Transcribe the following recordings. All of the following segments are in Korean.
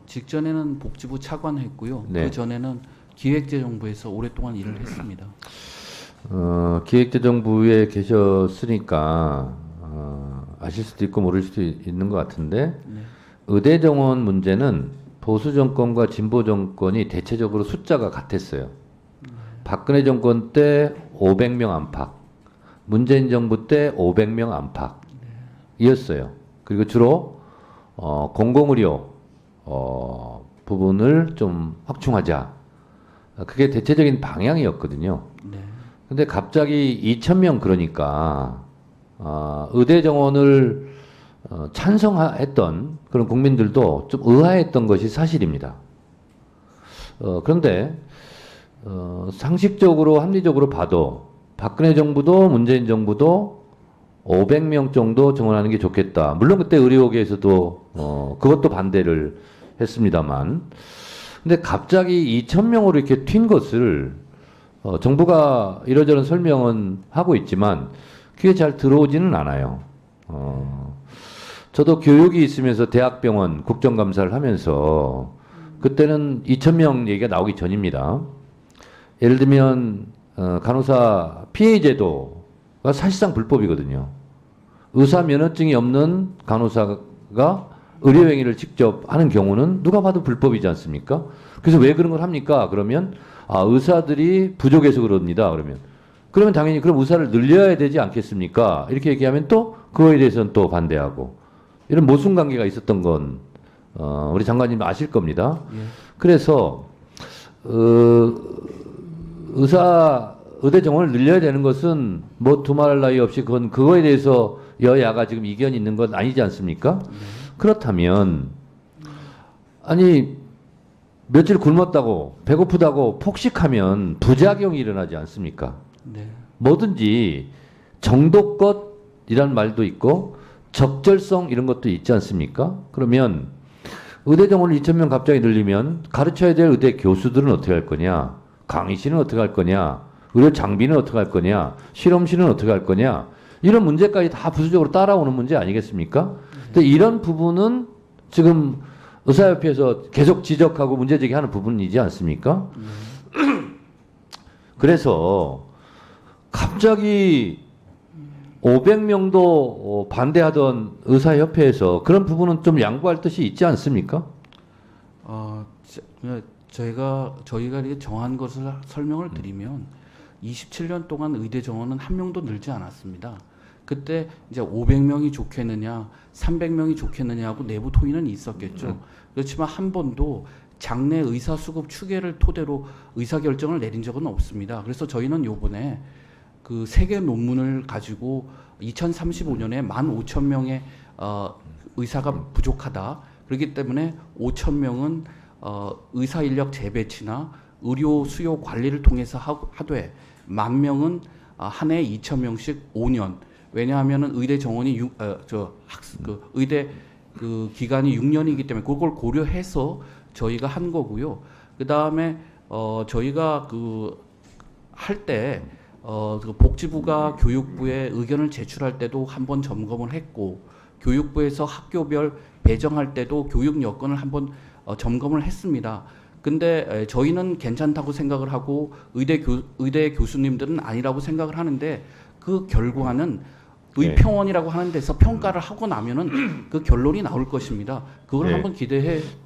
직전에는 복지부 차관했고요. 네. 그 전에는 기획재정부에서 오랫동안 일을 했습니다. 기획재정부에 계셨으니까 아실 수도 있고 모를 수도 있는 것 같은데 네. 의대 정원 문제는 보수 정권과 진보 정권이 대체적으로 숫자가 같았어요. 박근혜 정권 때 500명 안팎, 문재인 정부 때 500명 안팎이었어요. 그리고 주로 공공의료 부분을 좀 확충하자. 그게 대체적인 방향이었거든요. 네. 근데 갑자기 2,000명 그러니까 의대 정원을 찬성했던 그런 국민들도 좀 의아했던 것이 사실입니다. 그런데 상식적으로 합리적으로 봐도 박근혜 정부도 문재인 정부도 500명 정도 정원하는 게 좋겠다. 물론 그때 의료계에서도 그것도 반대를 했습니다만, 근데 갑자기 2,000명으로 이렇게 튄 것을 정부가 이러저런 설명은 하고 있지만 그게 잘 들어오지는 않아요. 저도 교육이 있으면서 대학병원 국정감사를 하면서 그때는 2,000명 얘기가 나오기 전입니다. 예를 들면 간호사 PA 제도가 사실상 불법이거든요. 의사 면허증이 없는 간호사가 의료행위를 직접 하는 경우는 누가 봐도 불법이지 않습니까? 그래서 왜 그런 걸 합니까? 그러면 의사들이 부족해서 그럽니다. 그러면 당연히 그럼 의사를 늘려야 되지 않겠습니까? 이렇게 얘기하면 또 그거에 대해서는 또 반대하고 이런 모순 관계가 있었던 건 우리 장관님 아실 겁니다. 예. 그래서 의대 정원을 늘려야 되는 것은 뭐 두말할 나위 없이 그거에 대해서 여야가 지금 이견이 있는 건 아니지 않습니까? 그렇다면 아니 며칠 굶었다고 배고프다고 폭식하면 부작용이 일어나지 않습니까? 네. 뭐든지 정도껏이란 말도 있고 적절성 이런 것도 있지 않습니까? 그러면 의대 정원을 2,000명 갑자기 늘리면 가르쳐야 될 의대 교수들은 어떻게 할 거냐? 강의실은 어떻게 할 거냐? 의료 장비는 어떻게 할 거냐? 실험실은 어떻게 할 거냐? 이런 문제까지 다 부수적으로 따라오는 문제 아니겠습니까? 근데 이런 부분은 지금 의사협회에서 계속 지적하고 문제 제기하는 부분이지 않습니까? 그래서 갑자기 500명도 반대하던 의사협회에서 그런 부분은 좀 양보할 뜻이 있지 않습니까? 저희가 이렇게 정한 것을 설명을 드리면 27년 동안 의대 정원은 한 명도 늘지 않았습니다. 그때 이제 500명이 좋겠느냐, 300명이 좋겠느냐고 내부 토의는 있었겠죠. 그렇지만 한 번도 장내 의사 수급 추계를 토대로 의사 결정을 내린 적은 없습니다. 그래서 저희는 요번에 그 세계 논문을 가지고 2035년에 15,000명의 의사가 부족하다. 그렇기 때문에 5,000명은 의사 인력 재배치나 의료 수요 관리를 통해서 하되 10,000명은 한 해 2,000명씩 5년. 왜냐하면은 의대 정원이 의대 그 기간이 6년이기 때문에 그걸 고려해서 저희가 한 거고요. 그 다음에 저희가 할 때 그 복지부가 교육부에 의견을 제출할 때도 한번 점검을 했고 교육부에서 학교별 배정할 때도 교육 여건을 한번 점검을 했습니다. 근데 저희는 괜찮다고 생각을 하고 의대 교수님들은 아니라고 생각을 하는데 그 결과는 의평원이라고 하는 데서 평가를 하고 나면은 그 결론이 나올 것입니다. 그걸 한번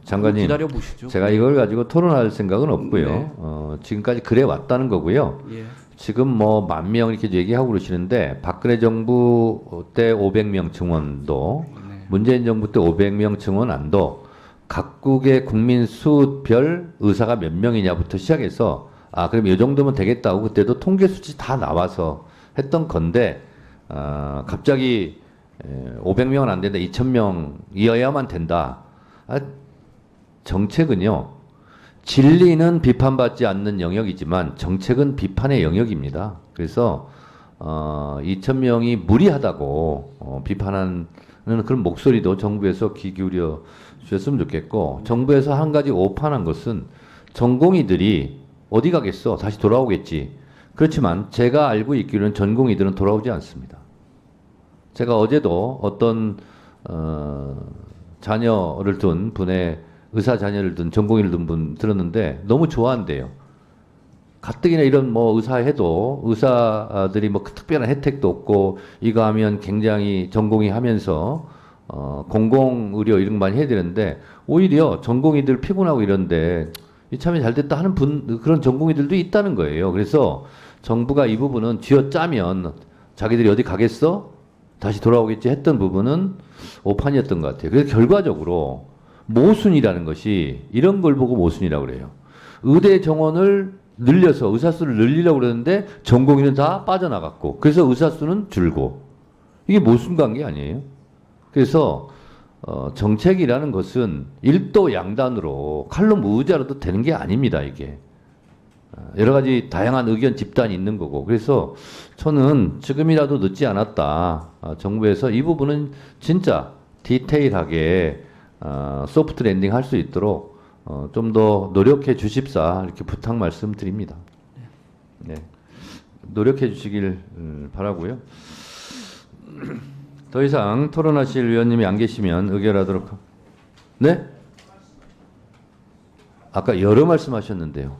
장관님, 기다려 보시죠. 제가 이걸 가지고 토론할 생각은 없고요. 네. 지금까지 그래 왔다는 거고요. 예. 지금 뭐 10,000명 이렇게 얘기하고 그러시는데 박근혜 정부 때 500명 증원도 네. 문재인 정부 때 500명 증원안도 각국의 국민 수별 의사가 몇 명이냐부터 시작해서 그럼 이 정도면 되겠다고 그때도 통계 수치 다 나와서 했던 건데 갑자기 500명은 안 된다, 2,000명이어야만 된다. 정책은요, 진리는 비판받지 않는 영역이지만 정책은 비판의 영역입니다. 그래서 2,000명이 무리하다고 비판하는 그런 목소리도 정부에서 귀 기울여 주셨으면 좋겠고, 정부에서 한 가지 오판한 것은 전공의들이 어디 가겠어? 다시 돌아오겠지. 그렇지만 제가 알고 있기로는 전공의들은 돌아오지 않습니다. 제가 어제도 어떤 자녀를 둔 분의 의사 자녀를 둔 전공의를 둔 분 들었는데 너무 좋아한대요. 가뜩이나 이런 뭐 의사해도 의사들이 뭐 특별한 혜택도 없고 이거 하면 굉장히 전공의 하면서 공공의료 이런 거 많이 해야 되는데 오히려 전공의들 피곤하고 이런데 이참에 잘 됐다 하는 그런 전공의들도 있다는 거예요. 그래서 정부가 이 부분은 쥐어짜면 자기들이 어디 가겠어? 다시 돌아오겠지 했던 부분은 오판이었던 것 같아요. 그래서 결과적으로 모순이라는 것이 이런 걸 보고 모순이라고 그래요. 의대 정원을 늘려서 의사 수를 늘리려고 그러는데 전공의는 다 빠져나갔고 그래서 의사 수는 줄고 이게 모순 관계 아니에요? 그래서 정책이라는 것은 일도 양단으로 칼로 무의자로도 되는 게 아닙니다. 이게 여러 가지 다양한 의견 집단이 있는 거고 그래서 저는 지금이라도 늦지 않았다. 정부에서 이 부분은 진짜 디테일하게 소프트 랜딩 할 수 있도록 좀 더 노력해 주십사 이렇게 부탁 말씀드립니다. 네. 노력해 주시길 바라고요. 더 이상 토론하실 위원님이 안 계시면 의결하도록. 네? 아까 여러 말씀하셨는데요.